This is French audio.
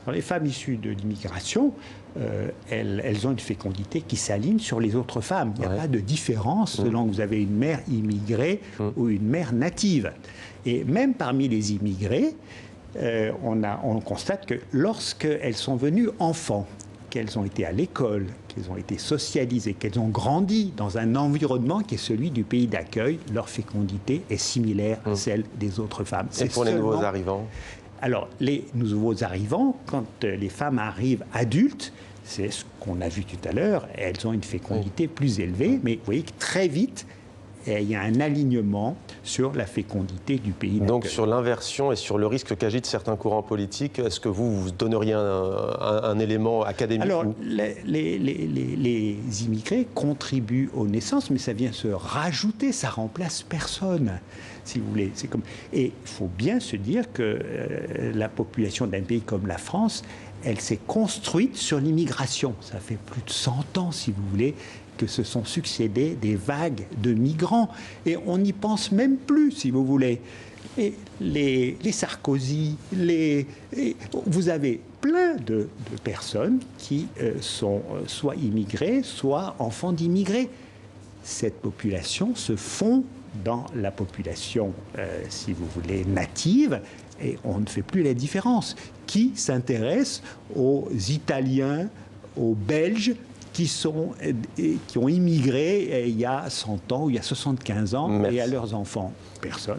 Alors, les femmes issues de l'immigration, elles ont une fécondité qui s'aligne sur les autres femmes. Il n'y a pas de différence selon que vous avez une mère immigrée ou une mère native. Et même parmi les immigrés, on constate que lorsqu'elles sont venues enfants, qu'elles ont été à l'école, qu'elles ont été socialisées, qu'elles ont grandi dans un environnement qui est celui du pays d'accueil, leur fécondité est similaire à celle des autres femmes. Et pour les nouveaux arrivants? Alors, les nouveaux arrivants, quand les femmes arrivent adultes, c'est ce qu'on a vu tout à l'heure, elles ont une fécondité plus élevée, mais vous voyez que très vite, il y a un alignement sur la fécondité du pays d'accueil. Donc sur l'inversion et sur le risque qu'agitent certains courants politiques, est-ce que vous donneriez un élément académique? Alors, les immigrés contribuent aux naissances, mais ça vient se rajouter, ça remplace personne, si vous voulez. Et il faut bien se dire que la population d'un pays comme la France, elle s'est construite sur l'immigration. Ça fait plus de 100 ans, si vous voulez, que se sont succédés des vagues de migrants. Et on n'y pense même plus, si vous voulez. Et les Sarkozy, vous avez plein de personnes qui sont soit immigrées, soit enfants d'immigrés. Cette population se fond dans la population, si vous voulez, native, et on ne fait plus la différence. Qui s'intéresse aux Italiens, aux Belges, qui ont immigré il y a 100 ans ou il y a 75 ans, et à leurs enfants? Personne.